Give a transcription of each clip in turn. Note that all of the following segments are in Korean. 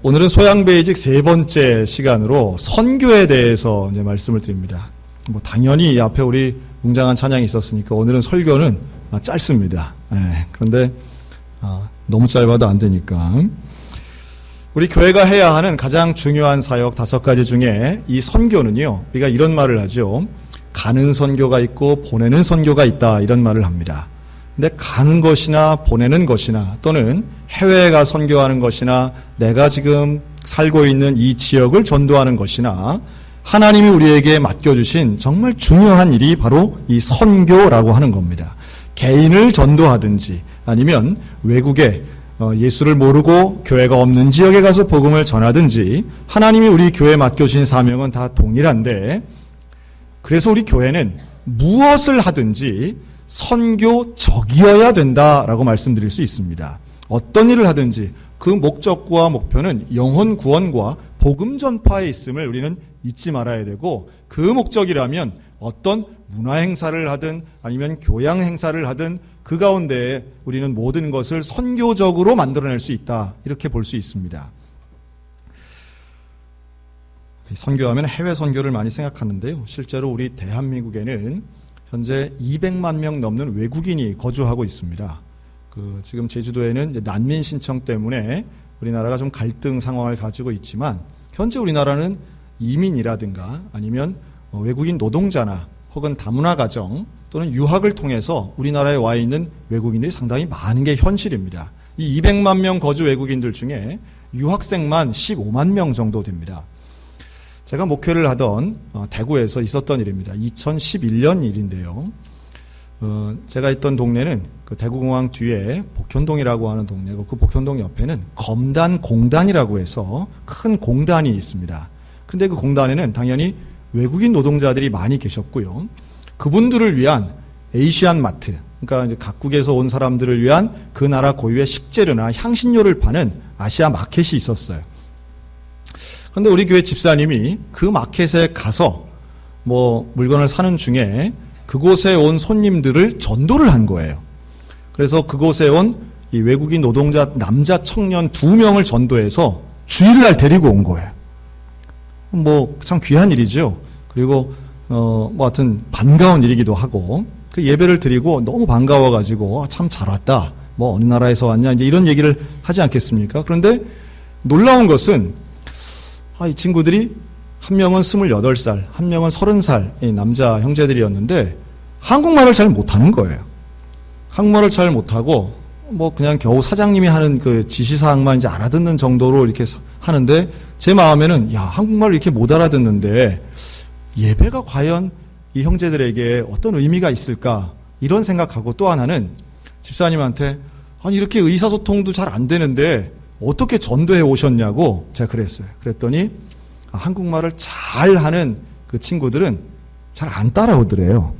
오늘은 소양베이직 세 번째 시간으로 선교에 대해서 이제 말씀을 드립니다. 당연히 앞에 우리 웅장한 찬양이 있었으니까 오늘은 설교는 짧습니다. 그런데 너무 짧아도 안 되니까 우리 교회가 해야 하는 가장 중요한 사역 5가지 중에 이 선교는요, 우리가 이런 말을 하죠. 가는 선교가 있고 보내는 선교가 있다, 이런 말을 합니다. 근데 가는 것이나 보내는 것이나 또는 해외에 가 선교하는 것이나 내가 지금 살고 있는 이 지역을 전도하는 것이나 하나님이 우리에게 맡겨주신 정말 중요한 일이 바로 이 선교라고 하는 겁니다. 개인을 전도하든지 아니면 외국에 예수를 모르고 교회가 없는 지역에 가서 복음을 전하든지 하나님이 우리 교회에 맡겨주신 사명은 다 동일한데, 그래서 우리 교회는 무엇을 하든지 선교적이어야 된다라고 말씀드릴 수 있습니다. 어떤 일을 하든지 그 목적과 목표는 영혼 구원과 복음 전파에 있음을 우리는 잊지 말아야 되고, 그 목적이라면 어떤 문화 행사를 하든 아니면 교양 행사를 하든 그 가운데에 우리는 모든 것을 선교적으로 만들어낼 수 있다, 이렇게 볼 수 있습니다. 선교하면 해외 선교를 많이 생각하는데요, 실제로 우리 대한민국에는 현재 200만 명 넘는 외국인이 거주하고 있습니다. 지금 제주도에는 난민 신청 때문에 우리나라가 좀 갈등 상황을 가지고 있지만, 현재 우리나라는 이민이라든가 아니면 외국인 노동자나 혹은 다문화 가정 또는 유학을 통해서 우리나라에 와 있는 외국인들이 상당히 많은 게 현실입니다. 이 200만 명 거주 외국인들 중에 유학생만 15만 명 정도 됩니다. 제가 목회를 하던 대구에서 있었던 일입니다. 2011년 일인데요. 제가 있던 동네는 그 대구공항 뒤에 복현동이라고 하는 동네고, 그 복현동 옆에는 검단공단이라고 해서 큰 공단이 있습니다. 근데 그 공단에는 당연히 외국인 노동자들이 많이 계셨고요. 그분들을 위한 에이시안 마트, 그러니까 이제 각국에서 온 사람들을 위한 그 나라 고유의 식재료나 향신료를 파는 아시아 마켓이 있었어요. 그런데 우리 교회 집사님이 그 마켓에 가서 물건을 사는 중에 그곳에 온 손님들을 전도를 한 거예요. 그래서 그곳에 온 이 외국인 노동자 남자 청년 2명을 전도해서 주일날 데리고 온 거예요. 참 귀한 일이죠. 그리고 하여튼 반가운 일이기도 하고, 그 예배를 드리고 너무 반가워가지고 참 잘 왔다, 어느 나라에서 왔냐, 이제 이런 얘기를 하지 않겠습니까? 그런데 놀라운 것은 이 친구들이 한 명은 28살, 한 명은 30살 남자 형제들이었는데 한국말을 잘 못하는 거예요. 한국말을 잘 못하고 그냥 겨우 사장님이 하는 그 지시사항만 이제 알아듣는 정도로 이렇게 하는데, 제 마음에는 한국말을 이렇게 못 알아듣는데 예배가 과연 이 형제들에게 어떤 의미가 있을까, 이런 생각하고, 또 하나는 집사님한테 이렇게 의사소통도 잘 안 되는데 어떻게 전도해 오셨냐고 제가 그랬어요. 그랬더니 한국말을 잘 하는 그 친구들은 잘 안 따라오더래요.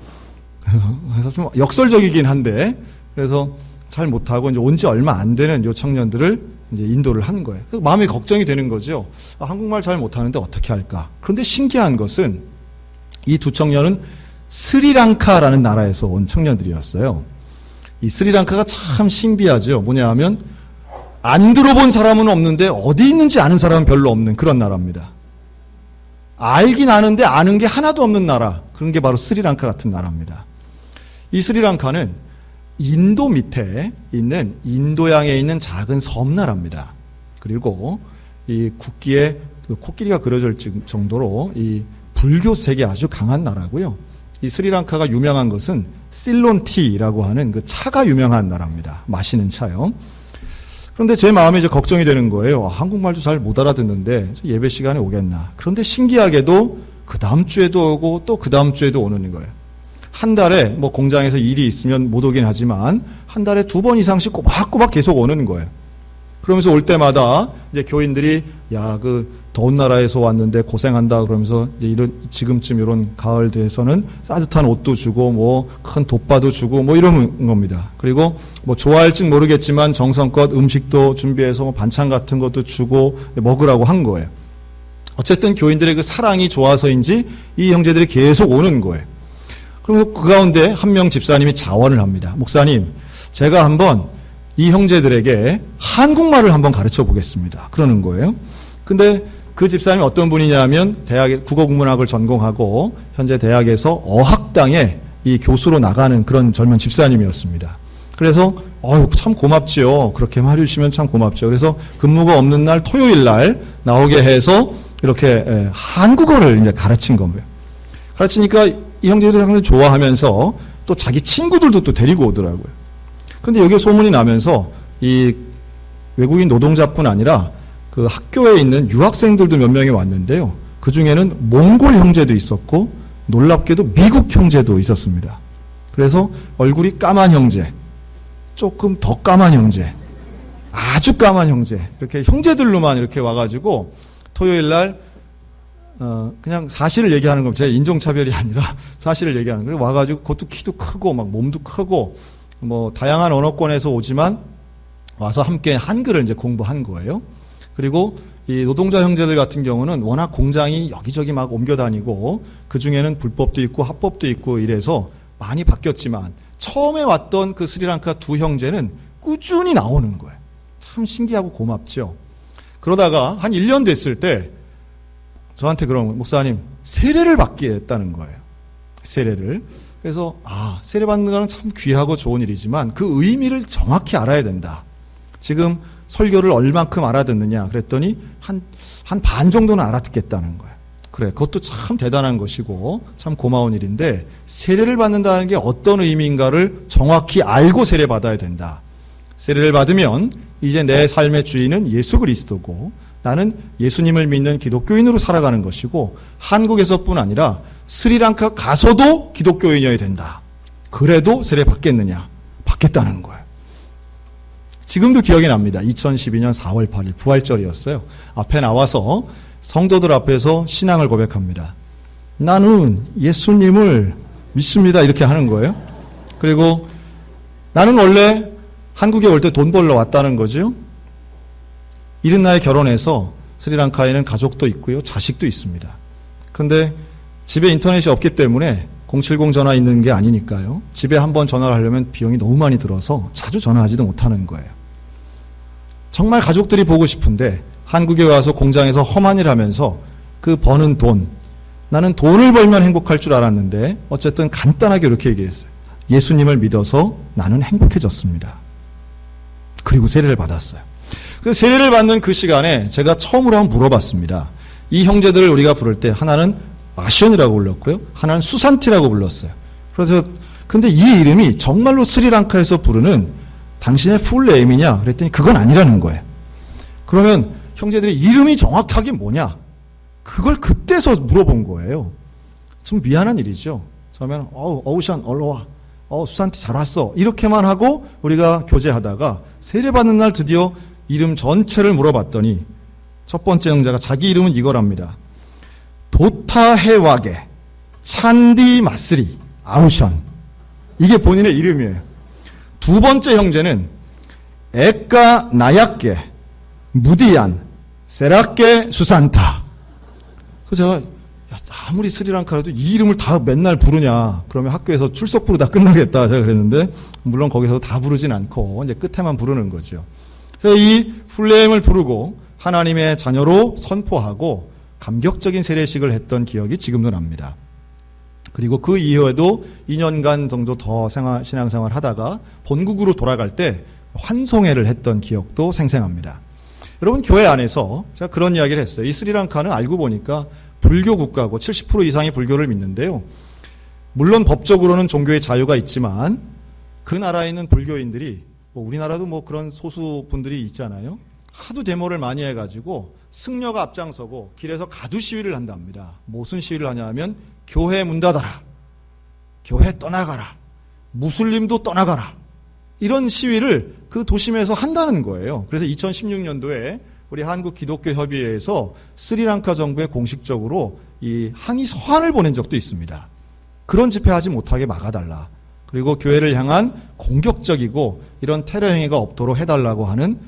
그래서 좀 역설적이긴 한데, 그래서 잘 못하고 이제 온 지 얼마 안 되는 요 청년들을 이제 인도를 한 거예요. 그래서 마음이 걱정이 되는 거죠. 한국말 잘 못하는데 어떻게 할까? 그런데 신기한 것은 이 2 청년은 스리랑카라는 나라에서 온 청년들이었어요. 이 스리랑카가 참 신비하죠. 뭐냐 하면 안 들어본 사람은 없는데 어디 있는지 아는 사람은 별로 없는 그런 나라입니다. 알긴 아는데 아는 게 하나도 없는 나라, 그런 게 바로 스리랑카 같은 나라입니다. 이 스리랑카는 인도 밑에 있는 인도양에 있는 작은 섬나라입니다. 그리고 이 국기에 코끼리가 그려질 정도로 이 불교색이 아주 강한 나라고요. 이 스리랑카가 유명한 것은 실론티라고 하는 그 차가 유명한 나라입니다. 마시는 차요. 그런데 제 마음에 이제 걱정이 되는 거예요. 한국말도 잘 못 알아듣는데 예배 시간에 오겠나. 그런데 신기하게도 그 다음 주에도 오고 또 그 다음 주에도 오는 거예요. 한 달에 공장에서 일이 있으면 못 오긴 하지만 한 달에 2번 이상씩 꼬박꼬박 계속 오는 거예요. 그러면서 올 때마다 이제 교인들이 그 더운 나라에서 왔는데 고생한다 그러면서 이제 지금쯤 이런 가을 돼서는 따뜻한 옷도 주고 큰 돛바도 주고 이런 겁니다. 그리고 좋아할지 모르겠지만 정성껏 음식도 준비해서 반찬 같은 것도 주고 먹으라고 한 거예요. 어쨌든 교인들의 그 사랑이 좋아서인지 이 형제들이 계속 오는 거예요. 그럼 그 가운데 한 명 집사님이 자원을 합니다. 목사님, 제가 한번 이 형제들에게 한국말을 한번 가르쳐 보겠습니다. 그러는 거예요. 근데 그 집사님이 어떤 분이냐면 대학에 국어국문학을 전공하고 현재 대학에서 어학당에 이 교수로 나가는 그런 젊은 집사님이었습니다. 그래서 참 고맙지요. 그렇게 해주시면 참 고맙죠. 그래서 근무가 없는 날 토요일 날 나오게 해서 이렇게 한국어를 이제 가르친 겁니다. 가르치니까 이 형제들이 상당히 좋아하면서 또 자기 친구들도 또 데리고 오더라고요. 그런데 여기에 소문이 나면서 이 외국인 노동자뿐 아니라 그 학교에 있는 유학생들도 몇 명이 왔는데요. 그 중에는 몽골 형제도 있었고 놀랍게도 미국 형제도 있었습니다. 그래서 얼굴이 까만 형제, 조금 더 까만 형제, 아주 까만 형제, 이렇게 형제들로만 이렇게 와가지고 토요일 날 그냥 사실을 얘기하는 겁니다. 제 인종차별이 아니라 사실을 얘기하는 거예요. 와가지고 그것도 키도 크고 막 몸도 크고 뭐 다양한 언어권에서 오지만 와서 함께 한글을 이제 공부한 거예요. 그리고 이 노동자 형제들 같은 경우는 워낙 공장이 여기저기 막 옮겨 다니고 그 중에는 불법도 있고 합법도 있고 이래서 많이 바뀌었지만 처음에 왔던 그 스리랑카 두 형제는 꾸준히 나오는 거예요. 참 신기하고 고맙죠. 그러다가 한 1년 됐을 때 저한테 그런 거예요. 목사님, 세례를 받겠다는 거예요. 세례를. 그래서 세례 받는 건 참 귀하고 좋은 일이지만 그 의미를 정확히 알아야 된다. 지금 설교를 얼만큼 알아듣느냐 그랬더니 한 반 정도는 알아듣겠다는 거예요. 그래, 그것도 참 대단한 것이고 참 고마운 일인데 세례를 받는다는 게 어떤 의미인가를 정확히 알고 세례 받아야 된다. 세례를 받으면 이제 내 삶의 주인은 예수 그리스도고 나는 예수님을 믿는 기독교인으로 살아가는 것이고 한국에서뿐 아니라 스리랑카 가서도 기독교인이어야 된다. 그래도 세례 받겠느냐? 받겠다는 거예요. 지금도 기억이 납니다. 2012년 4월 8일 부활절이었어요. 앞에 나와서 성도들 앞에서 신앙을 고백합니다. 나는 예수님을 믿습니다. 이렇게 하는 거예요. 그리고 나는 원래 한국에 올 때 돈 벌러 왔다는 거죠. 이른 나이에 결혼해서 스리랑카에는 가족도 있고요. 자식도 있습니다. 그런데 집에 인터넷이 없기 때문에 070 전화 있는 게 아니니까요. 집에 한번 전화를 하려면 비용이 너무 많이 들어서 자주 전화하지도 못하는 거예요. 정말 가족들이 보고 싶은데 한국에 와서 공장에서 험한 일 하면서 그 버는 돈, 나는 돈을 벌면 행복할 줄 알았는데 어쨌든 간단하게 이렇게 얘기했어요. 예수님을 믿어서 나는 행복해졌습니다. 그리고 세례를 받았어요. 그 세례를 받는 그 시간에 제가 처음으로 한번 물어봤습니다. 이 형제들을 우리가 부를 때 하나는 마션이라고 불렀고요. 하나는 수산티라고 불렀어요. 그래서 근데 이 이름이 정말로 스리랑카에서 부르는 당신의 풀네임이냐? 그랬더니 그건 아니라는 거예요. 그러면 형제들이 이름이 정확하게 뭐냐? 그걸 그때서 물어본 거예요. 좀 미안한 일이죠. 처음에는 어우션 얼로와. 수산티 잘 왔어. 이렇게만 하고 우리가 교제하다가 세례받는 날 드디어 이름 전체를 물어봤더니 첫 번째 형제가 자기 이름은 이거랍니다. 도타해와게 찬디 마스리 아우션. 이게 본인의 이름이에요. 두 번째 형제는 에까 나약게 무디안 세라게 수산타. 그래서 제가 아무리 스리랑카라도 이 이름을 다 맨날 부르냐. 그러면 학교에서 출석 부르다 끝나겠다. 제가 그랬는데 물론 거기서 다 부르진 않고 이제 끝에만 부르는 거죠. 그래서 이 풀네임을 부르고 하나님의 자녀로 선포하고 감격적인 세례식을 했던 기억이 지금도 납니다. 그리고 그 이후에도 2년간 정도 더 신앙생활 하다가 본국으로 돌아갈 때 환송회를 했던 기억도 생생합니다. 여러분, 교회 안에서 제가 그런 이야기를 했어요. 이 스리랑카는 알고 보니까 불교 국가고 70% 이상이 불교를 믿는데요. 물론 법적으로는 종교의 자유가 있지만 그 나라에 있는 불교인들이 우리나라도 그런 소수분들이 있잖아요. 하도 데모를 많이 해가지고 승려가 앞장서고 길에서 가두 시위를 한답니다. 무슨 시위를 하냐면 교회 문 닫아라, 교회 떠나가라, 무슬림도 떠나가라, 이런 시위를 그 도심에서 한다는 거예요. 그래서 2016년도에 우리 한국기독교협의회에서 스리랑카 정부에 공식적으로 이 항의 서한을 보낸 적도 있습니다. 그런 집회하지 못하게 막아달라. 그리고 교회를 향한 공격적이고 이런 테러 행위가 없도록 해달라고 하는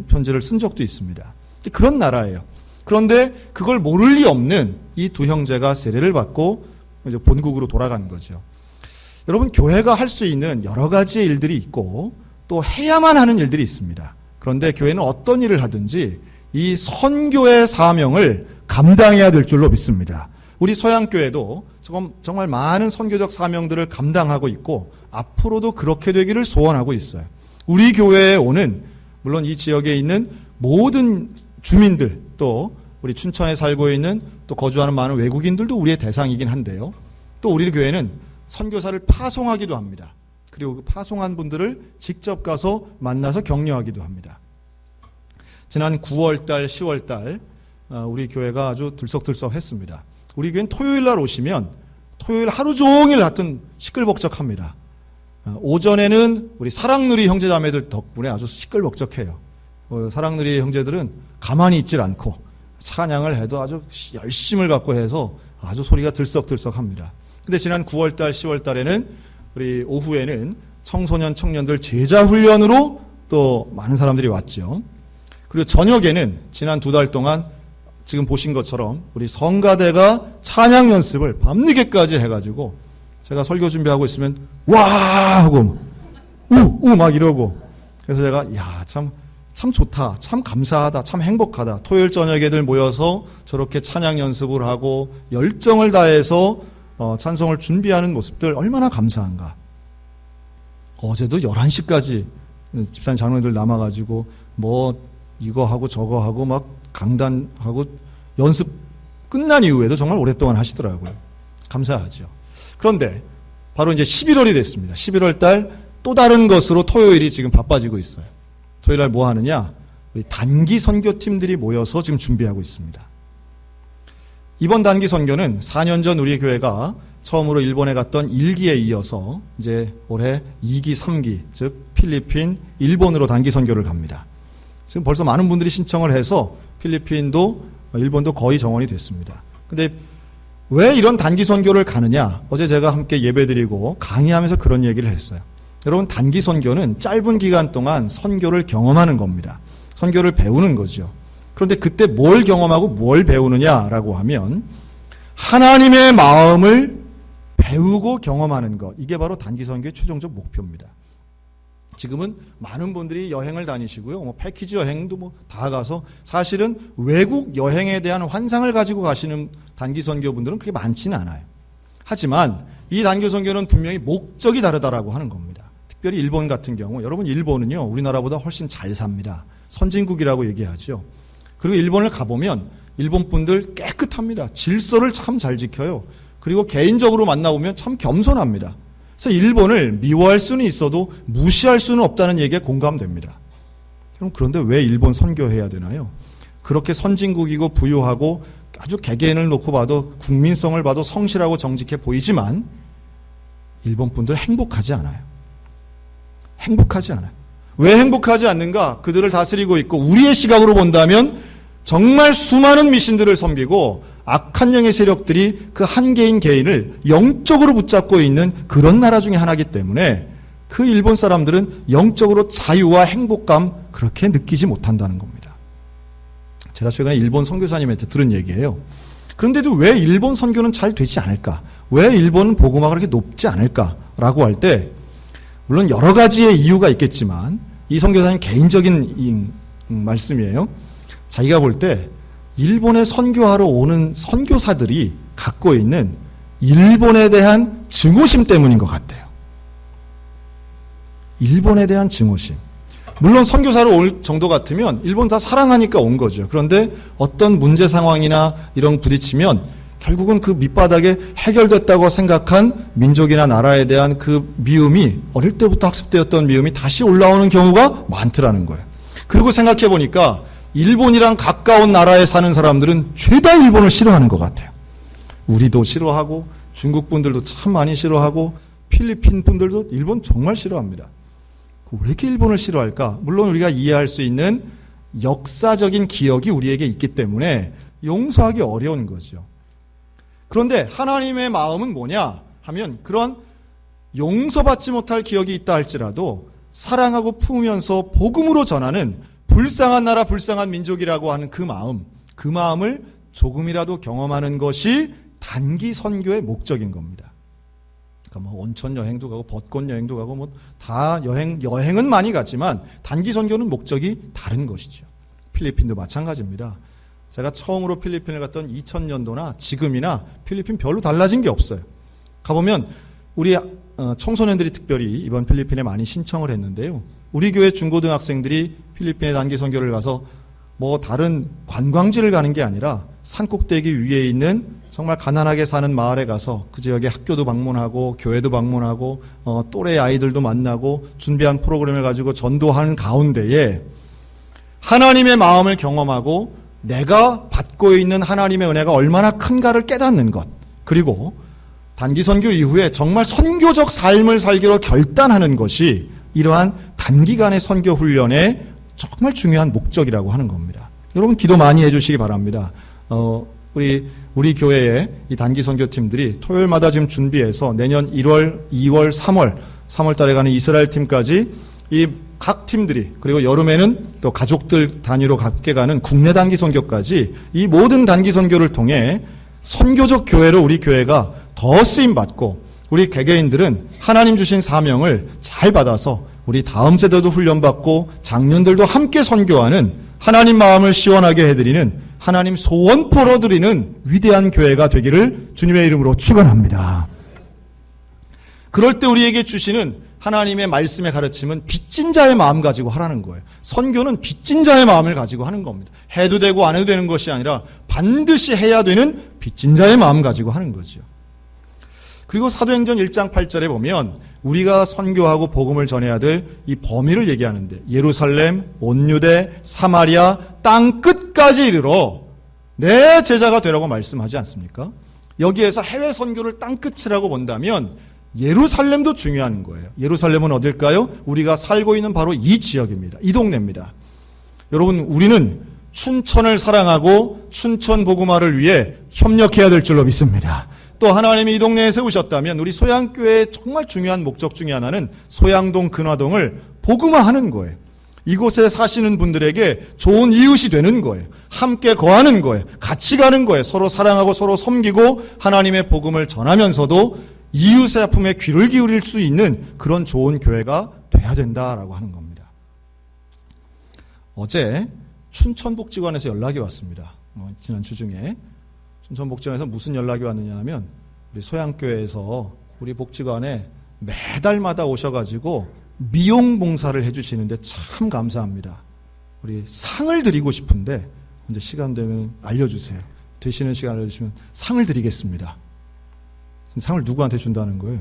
편지를 쓴 적도 있습니다. 그런 나라예요. 그런데 그걸 모를 리 없는 이 두 형제가 세례를 받고 이제 본국으로 돌아간 거죠. 여러분, 교회가 할 수 있는 여러 가지의 일들이 있고 또 해야만 하는 일들이 있습니다. 그런데 교회는 어떤 일을 하든지 이 선교의 사명을 감당해야 될 줄로 믿습니다. 우리 서양교회도 정말 많은 선교적 사명들을 감당하고 있고 앞으로도 그렇게 되기를 소원하고 있어요. 우리 교회에 오는, 물론 이 지역에 있는 모든 주민들, 또 우리 춘천에 살고 있는 또 거주하는 많은 외국인들도 우리의 대상이긴 한데요. 또 우리 교회는 선교사를 파송하기도 합니다. 그리고 그 파송한 분들을 직접 가서 만나서 격려하기도 합니다. 지난 9월달, 10월달 우리 교회가 아주 들썩들썩했습니다. 우리 교회는 토요일 날 오시면 토요일 하루 종일 하여튼 시끌벅적합니다. 오전에는 우리 사랑누리 형제자매들 덕분에 아주 시끌벅적해요. 사랑누리 형제들은 가만히 있질 않고 찬양을 해도 아주 열심을 갖고 해서 아주 소리가 들썩들썩합니다. 근데 지난 9월달, 10월달에는 우리 오후에는 청소년, 청년들 제자훈련으로 또 많은 사람들이 왔죠. 그리고 저녁에는 지난 2달 동안 지금 보신 것처럼 우리 성가대가 찬양 연습을 밤늦게까지 해가지고 제가 설교 준비하고 있으면 와 하고 우 막 이러고, 그래서 제가 참 좋다, 참 감사하다, 참 행복하다. 토요일 저녁 애들 모여서 저렇게 찬양 연습을 하고 열정을 다해서 찬송을 준비하는 모습들 얼마나 감사한가. 어제도 11시까지 집사님 장로님들 남아가지고 뭐 이거 하고 저거 하고 막 강단하고 연습 끝난 이후에도 정말 오랫동안 하시더라고요. 감사하죠. 그런데 바로 이제 11월이 됐습니다. 11월 달 또 다른 것으로 토요일이 지금 바빠지고 있어요. 토요일 날 뭐 하느냐? 우리 단기 선교팀들이 모여서 지금 준비하고 있습니다. 이번 단기 선교는 4년 전 우리 교회가 처음으로 일본에 갔던 1기에 이어서 이제 올해 2기, 3기, 즉 필리핀, 일본으로 단기 선교를 갑니다. 지금 벌써 많은 분들이 신청을 해서 필리핀도 일본도 거의 정원이 됐습니다. 근데 왜 이런 단기 선교를 가느냐? 어제 제가 함께 예배드리고 강의하면서 그런 얘기를 했어요. 여러분, 단기 선교는 짧은 기간 동안 선교를 경험하는 겁니다. 선교를 배우는 거죠. 그런데 그때 뭘 경험하고 뭘 배우느냐라고 하면 하나님의 마음을 배우고 경험하는 것, 이게 바로 단기 선교의 최종적 목표입니다. 지금은 많은 분들이 여행을 다니시고요. 뭐 패키지 여행도 뭐 다 가서 사실은 외국 여행에 대한 환상을 가지고 가시는 단기 선교분들은 그렇게 많지는 않아요. 하지만 이 단기 선교는 분명히 목적이 다르다라고 하는 겁니다. 특별히 일본 같은 경우, 여러분 일본은요 우리나라보다 훨씬 잘 삽니다. 선진국이라고 얘기하죠. 그리고 일본을 가보면 일본 분들 깨끗합니다. 질서를 참 잘 지켜요. 그리고 개인적으로 만나보면 참 겸손합니다. 그래서 일본을 미워할 수는 있어도 무시할 수는 없다는 얘기에 공감됩니다. 그럼 그런데 왜 일본 선교해야 되나요? 그렇게 선진국이고 부유하고 아주 개개인을 놓고 봐도 국민성을 봐도 성실하고 정직해 보이지만 일본 분들 행복하지 않아요. 행복하지 않아요. 왜 행복하지 않는가? 그들을 다스리고 있고 우리의 시각으로 본다면 정말 수많은 미신들을 섬기고 악한 영의 세력들이 그 한 개인 개인을 영적으로 붙잡고 있는 그런 나라 중에 하나이기 때문에 그 일본 사람들은 영적으로 자유와 행복감 그렇게 느끼지 못한다는 겁니다. 제가 최근에 일본 선교사님한테 들은 얘기예요. 그런데도 왜 일본 선교는 잘 되지 않을까? 왜 일본은 복음화가 그렇게 높지 않을까라고 할 때 물론 여러 가지의 이유가 있겠지만 이 선교사님 개인적인 말씀이에요. 자기가 볼 때 일본에 선교하러 오는 선교사들이 갖고 있는 일본에 대한 증오심 때문인 것 같아요. 일본에 대한 증오심. 물론 선교사로 올 정도 같으면 일본 다 사랑하니까 온 거죠. 그런데 어떤 문제 상황이나 이런 부딪히면 결국은 그 밑바닥에 해결됐다고 생각한 민족이나 나라에 대한 그 미움이 어릴 때부터 학습되었던 미움이 다시 올라오는 경우가 많더라는 거예요. 그리고 생각해 보니까 일본이랑 가까운 나라에 사는 사람들은 죄다 일본을 싫어하는 것 같아요. 우리도 싫어하고 중국 분들도 참 많이 싫어하고 필리핀 분들도 일본 정말 싫어합니다. 왜 이렇게 일본을 싫어할까? 물론 우리가 이해할 수 있는 역사적인 기억이 우리에게 있기 때문에 용서하기 어려운 거죠. 그런데 하나님의 마음은 뭐냐 하면 그런 용서받지 못할 기억이 있다 할지라도 사랑하고 품으면서 복음으로 전하는 불쌍한 나라 불쌍한 민족이라고 하는 그 마음을 조금이라도 경험하는 것이 단기 선교의 목적인 겁니다. 그러니까 뭐 온천 여행도 가고 벚꽃 여행도 가고 뭐 다 여행은 많이 갔지만 단기 선교는 목적이 다른 것이죠. 필리핀도 마찬가지입니다. 제가 처음으로 필리핀을 갔던 2000년도나 지금이나 필리핀 별로 달라진 게 없어요. 가보면 우리 청소년들이 특별히 이번 필리핀에 많이 신청을 했는데요. 우리 교회 중고등학생들이 필리핀에 단기 선교를 가서 뭐 다른 관광지를 가는 게 아니라 산꼭대기 위에 있는 정말 가난하게 사는 마을에 가서 그 지역의 학교도 방문하고 교회도 방문하고 또래 아이들도 만나고 준비한 프로그램을 가지고 전도하는 가운데에 하나님의 마음을 경험하고 내가 받고 있는 하나님의 은혜가 얼마나 큰가를 깨닫는 것, 그리고 단기 선교 이후에 정말 선교적 삶을 살기로 결단하는 것이 이러한 단기간의 선교 훈련의 정말 중요한 목적이라고 하는 겁니다. 여러분 기도 많이 해주시기 바랍니다. 우리 교회의 이 단기 선교팀들이 토요일마다 지금 준비해서 내년 1월, 2월, 3월 달에 가는 이스라엘 팀까지 이 각 팀들이, 그리고 여름에는 또 가족들 단위로 함께 가는 국내 단기 선교까지 이 모든 단기 선교를 통해 선교적 교회로 우리 교회가 더 쓰임 받고 우리 개개인들은 하나님 주신 사명을 잘 받아서 우리 다음 세대도 훈련받고 장년들도 함께 선교하는, 하나님 마음을 시원하게 해드리는, 하나님 소원 풀어드리는 위대한 교회가 되기를 주님의 이름으로 축원합니다. 그럴 때 우리에게 주시는 하나님의 말씀의 가르침은 빚진 자의 마음 가지고 하라는 거예요. 선교는 빚진 자의 마음을 가지고 하는 겁니다. 해도 되고 안 해도 되는 것이 아니라 반드시 해야 되는 빚진 자의 마음 가지고 하는 거죠. 그리고 사도행전 1장 8절에 보면 우리가 선교하고 복음을 전해야 될 이 범위를 얘기하는데 예루살렘, 온 유대, 사마리아, 땅 끝까지 이르러 내 제자가 되라고 말씀하지 않습니까? 여기에서 해외 선교를 땅 끝이라고 본다면 예루살렘도 중요한 거예요. 예루살렘은 어딜까요? 우리가 살고 있는 바로 이 지역입니다. 이 동네입니다. 여러분, 우리는 춘천을 사랑하고 춘천 복음화를 위해 협력해야 될 줄로 믿습니다. 또 하나님이 이 동네에 세우셨다면 우리 소양교회의 정말 중요한 목적 중에 하나는 소양동, 근화동을 복음화하는 거예요. 이곳에 사시는 분들에게 좋은 이웃이 되는 거예요. 함께 거하는 거예요. 같이 가는 거예요. 서로 사랑하고 서로 섬기고 하나님의 복음을 전하면서도 이웃의 아픔에 귀를 기울일 수 있는 그런 좋은 교회가 돼야 된다라고 하는 겁니다. 어제 춘천복지관에서 연락이 왔습니다. 지난 주 중에 춘천복지관에서 무슨 연락이 왔느냐 하면 우리 소양교회에서 우리 복지관에 매달마다 오셔가지고 미용 봉사를 해주시는데 참 감사합니다. 우리 상을 드리고 싶은데 언제 시간 되면 알려주세요. 되시는 시간 알려주시면 상을 드리겠습니다. 상을 누구한테 준다는 거예요?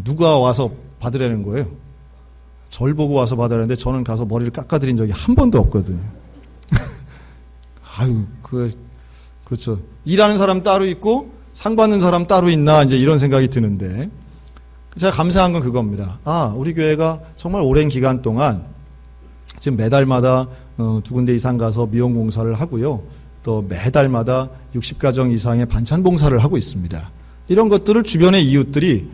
누가 와서 받으라는 거예요? 절 보고 와서 받으라는데 저는 가서 머리를 깎아드린 적이 한 번도 없거든요. 아유, 그렇죠. 일하는 사람 따로 있고 상 받는 사람 따로 있나 이제 이런 생각이 드는데 제가 감사한 건 그겁니다. 우리 교회가 정말 오랜 기간 동안 지금 매달마다 2군데 이상 가서 미용 봉사를 하고요. 또 매달마다 60가정 이상의 반찬 봉사를 하고 있습니다. 이런 것들을 주변의 이웃들이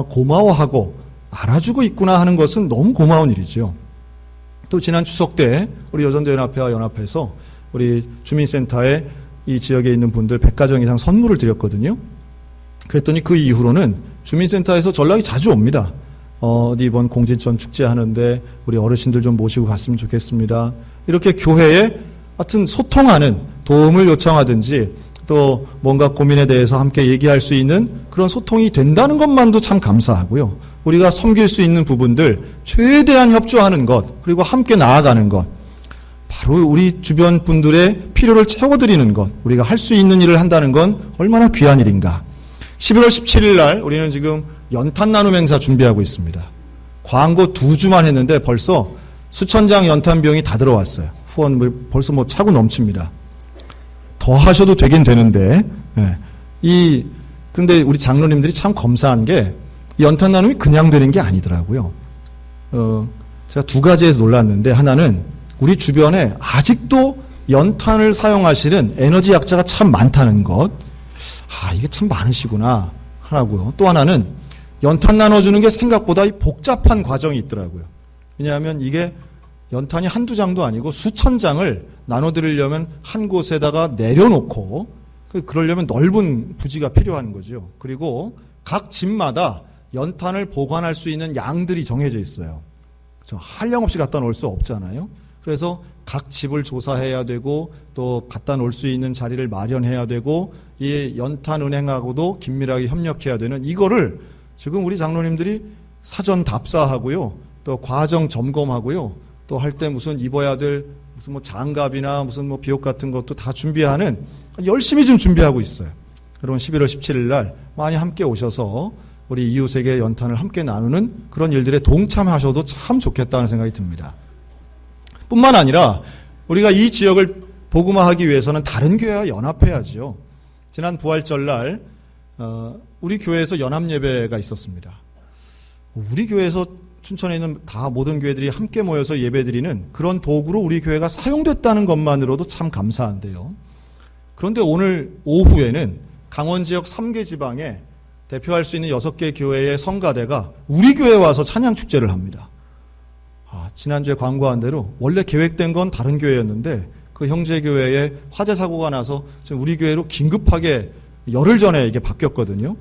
고마워하고 알아주고 있구나 하는 것은 너무 고마운 일이죠. 또 지난 추석 때 우리 여전도 연합회와 연합해서 우리 주민센터에 이 지역에 있는 분들 100가정 이상 선물을 드렸거든요. 그랬더니 그 이후로는 주민센터에서 전락이 자주 옵니다. 어디 이번 공진천 축제하는데 우리 어르신들 좀 모시고 갔으면 좋겠습니다. 이렇게 교회에 하여튼 소통하는, 도움을 요청하든지 또 뭔가 고민에 대해서 함께 얘기할 수 있는 그런 소통이 된다는 것만도 참 감사하고요. 우리가 섬길 수 있는 부분들 최대한 협조하는 것, 그리고 함께 나아가는 것, 바로 우리 주변 분들의 필요를 채워드리는 것, 우리가 할 수 있는 일을 한다는 건 얼마나 귀한 일인가. 11월 17일 날 우리는 지금 연탄 나눔 행사 준비하고 있습니다. 광고 2주만 했는데 벌써 수천 장 연탄 비용이 다 들어왔어요. 후원 벌써 차고 넘칩니다. 더 하셔도 되긴 되는데, 근데 우리 장로님들이 참 검사한 게, 연탄 나눔이 그냥 되는 게 아니더라고요. 제가 2가지에서 놀랐는데, 하나는 우리 주변에 아직도 연탄을 사용하시는 에너지 약자가 참 많다는 것. 이게 참 많으시구나. 하나고요. 또 하나는 연탄 나눠주는 게 생각보다 복잡한 과정이 있더라고요. 왜냐하면 이게 연탄이 한두 장도 아니고 수천 장을 나눠드리려면 한 곳에다가 내려놓고, 그러려면 넓은 부지가 필요한 거죠. 그리고 각 집마다 연탄을 보관할 수 있는 양들이 정해져 있어요. 한량없이 갖다 놓을 수 없잖아요. 그래서 각 집을 조사해야 되고 또 갖다 놓을 수 있는 자리를 마련해야 되고 이 연탄은행하고도 긴밀하게 협력해야 되는 이거를 지금 우리 장로님들이 사전 답사하고요. 또 과정 점검하고요. 또 할 때 무슨 입어야 될 무슨 뭐 장갑이나 무슨 뭐 비옷 같은 것도 다 준비하는 열심히 지금 준비하고 있어요. 여러분 11월 17일 날 많이 함께 오셔서 우리 이웃에게 연탄을 함께 나누는 그런 일들에 동참하셔도 참 좋겠다는 생각이 듭니다. 뿐만 아니라 우리가 이 지역을 복음화하기 위해서는 다른 교회와 연합해야지요. 지난 부활절날 우리 교회에서 연합예배가 있었습니다. 우리 교회에서 춘천에 있는 다 모든 교회들이 함께 모여서 예배드리는 그런 도구로 우리 교회가 사용됐다는 것만으로도 참 감사한데요. 그런데 오늘 오후에는 강원 지역 3개 지방에 대표할 수 있는 6개 교회의 성가대가 우리 교회에 와서 찬양 축제를 합니다. 지난주에 광고한 대로 원래 계획된 건 다른 교회였는데 그 형제 교회에 화재 사고가 나서 지금 우리 교회로 긴급하게 열흘 전에 이게 바뀌었거든요.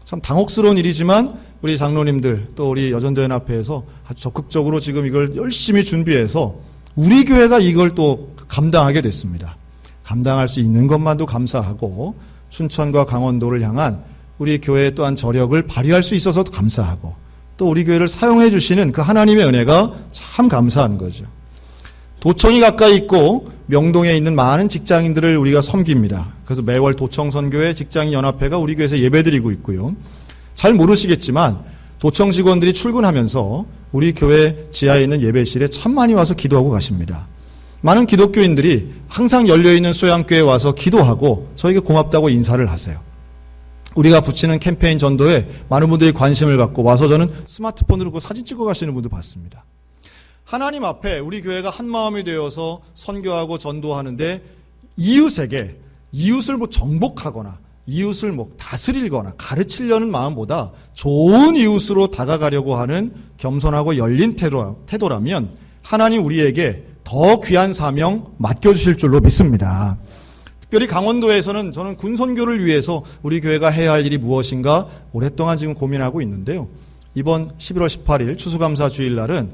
참 당혹스러운 일이지만 우리 장로님들 또 우리 여전도연합회에서 아주 적극적으로 지금 이걸 열심히 준비해서 우리 교회가 이걸 또 감당하게 됐습니다. 감당할 수 있는 것만도 감사하고 춘천과 강원도를 향한 우리 교회의 또한 저력을 발휘할 수 있어서도 감사하고 또 우리 교회를 사용해 주시는 그 하나님의 은혜가 참 감사한 거죠. 도청이 가까이 있고 명동에 있는 많은 직장인들을 우리가 섬깁니다. 그래서 매월 도청선교회 직장인연합회가 우리 교회에서 예배드리고 있고요. 잘 모르시겠지만 도청 직원들이 출근하면서 우리 교회 지하에 있는 예배실에 참 많이 와서 기도하고 가십니다. 많은 기독교인들이 항상 열려있는 소양교회에 와서 기도하고 저에게 고맙다고 인사를 하세요. 우리가 붙이는 캠페인 전도에 많은 분들이 관심을 갖고 와서 저는 스마트폰으로 그 사진 찍어 가시는 분들 봤습니다. 하나님 앞에 우리 교회가 한 마음이 되어서 선교하고 전도하는데 이웃에게 이웃을 뭐 정복하거나 이웃을 뭐 다스리거나 가르치려는 마음보다 좋은 이웃으로 다가가려고 하는 겸손하고 열린 태도라면 하나님 우리에게 더 귀한 사명 맡겨주실 줄로 믿습니다. 특별히 강원도에서는 저는 군선교를 위해서 우리 교회가 해야 할 일이 무엇인가 오랫동안 지금 고민하고 있는데요. 이번 11월 18일 추수감사 주일날은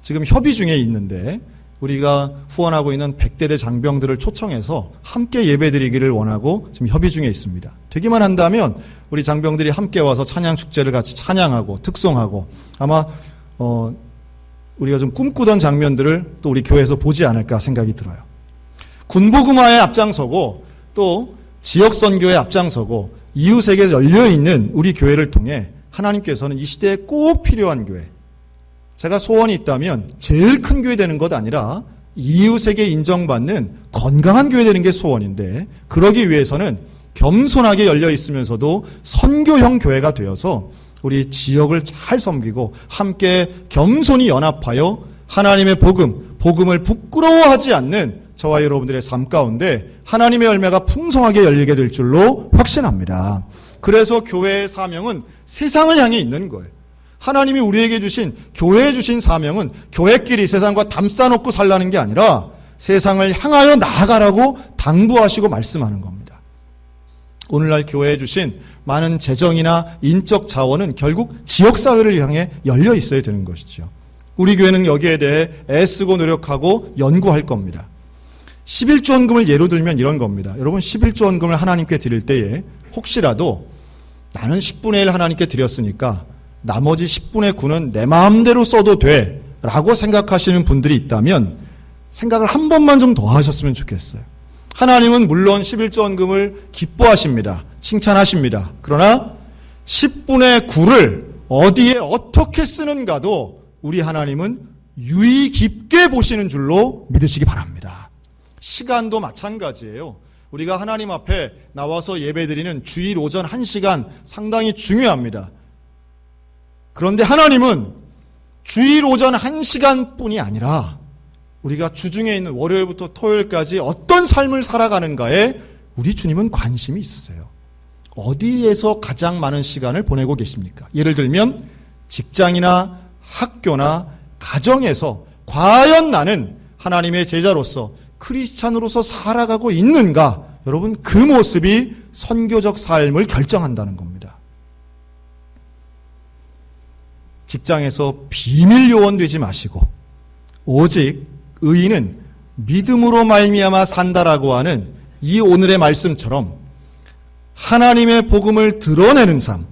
지금 협의 중에 있는데 우리가 후원하고 있는 100대대 장병들을 초청해서 함께 예배드리기를 원하고 지금 협의 중에 있습니다. 되기만 한다면 우리 장병들이 함께 와서 찬양 축제를 같이 찬양하고 특송하고 아마 우리가 좀 꿈꾸던 장면들을 또 우리 교회에서 보지 않을까 생각이 들어요. 군복음화에 앞장서고 또 지역선교에 앞장서고 이웃에게 열려있는 우리 교회를 통해 하나님께서는 이 시대에 꼭 필요한 교회, 제가 소원이 있다면 제일 큰 교회 되는 것 아니라 이웃에게 인정받는 건강한 교회 되는 게 소원인데 그러기 위해서는 겸손하게 열려있으면서도 선교형 교회가 되어서 우리 지역을 잘 섬기고 함께 겸손히 연합하여 하나님의 복음을 부끄러워하지 않는 저와 여러분들의 삶 가운데 하나님의 열매가 풍성하게 열리게 될 줄로 확신합니다. 그래서 교회의 사명은 세상을 향해 있는 거예요. 하나님이 우리에게 주신 교회에 주신 사명은 교회끼리 세상과 담싸놓고 살라는 게 아니라 세상을 향하여 나아가라고 당부하시고 말씀하는 겁니다. 오늘날 교회에 주신 많은 재정이나 인적 자원은 결국 지역사회를 향해 열려 있어야 되는 것이죠. 우리 교회는 여기에 대해 애쓰고 노력하고 연구할 겁니다. 11조원금을 예로 들면 이런 겁니다. 여러분 11조원금을 하나님께 드릴 때에 혹시라도 나는 10분의 1 하나님께 드렸으니까 나머지 10분의 9는 내 마음대로 써도 돼 라고 생각하시는 분들이 있다면 생각을 한 번만 좀 더 하셨으면 좋겠어요. 하나님은 물론 11조원금을 기뻐하십니다. 칭찬하십니다. 그러나 10분의 9를 어디에 어떻게 쓰는가도 우리 하나님은 유의 깊게 보시는 줄로 믿으시기 바랍니다. 시간도 마찬가지예요. 우리가 하나님 앞에 나와서 예배드리는 주일 오전 1시간 상당히 중요합니다. 그런데 하나님은 주일 오전 1시간뿐이 아니라 우리가 주중에 있는 월요일부터 토요일까지 어떤 삶을 살아가는가에 우리 주님은 관심이 있으세요. 어디에서 가장 많은 시간을 보내고 계십니까? 예를 들면 직장이나 학교나 가정에서 과연 나는 하나님의 제자로서 크리스찬으로서 살아가고 있는가? 여러분 그 모습이 선교적 삶을 결정한다는 겁니다. 직장에서 비밀 요원 되지 마시고 오직 의인은 믿음으로 말미암아 산다라고 하는 이 오늘의 말씀처럼 하나님의 복음을 드러내는 삶,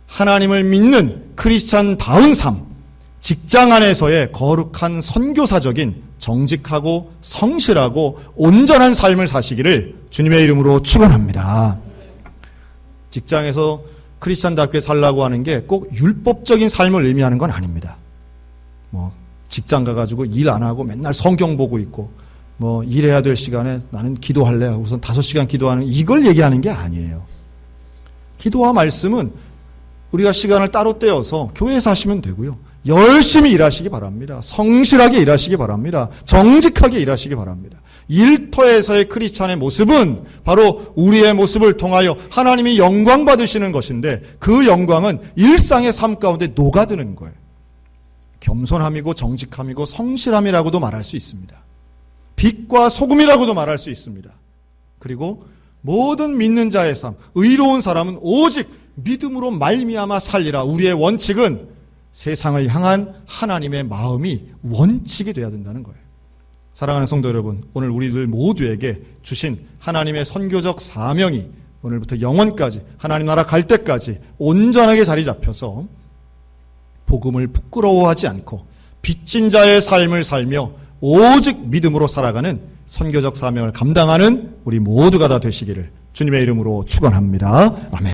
하나님을 믿는 크리스찬다운 삶, 직장 안에서의 거룩한 선교사적인 정직하고 성실하고 온전한 삶을 사시기를 주님의 이름으로 축원합니다. 직장에서 크리스찬답게 살라고 하는 게 꼭 율법적인 삶을 의미하는 건 아닙니다. 직장 가가지고 일 안 하고 맨날 성경 보고 있고 일해야 될 시간에 나는 기도할래 하고 우선 5시간 기도하는 이걸 얘기하는 게 아니에요. 기도와 말씀은 우리가 시간을 따로 떼어서 교회에서 하시면 되고요. 열심히 일하시기 바랍니다. 성실하게 일하시기 바랍니다. 정직하게 일하시기 바랍니다. 일터에서의 크리스찬의 모습은 바로 우리의 모습을 통하여 하나님이 영광 받으시는 것인데 그 영광은 일상의 삶 가운데 녹아드는 거예요. 겸손함이고 정직함이고 성실함이라고도 말할 수 있습니다. 빛과 소금이라고도 말할 수 있습니다. 그리고 모든 믿는 자의 삶, 의로운 사람은 오직 믿음으로 말미암아 살리라. 우리의 원칙은 세상을 향한 하나님의 마음이 원칙이 되어야 된다는 거예요. 사랑하는 성도 여러분, 오늘 우리들 모두에게 주신 하나님의 선교적 사명이 오늘부터 영원까지 하나님 나라 갈 때까지 온전하게 자리 잡혀서 복음을 부끄러워하지 않고 빚진 자의 삶을 살며 오직 믿음으로 살아가는 선교적 사명을 감당하는 우리 모두가 다 되시기를 주님의 이름으로 축원합니다. 아멘.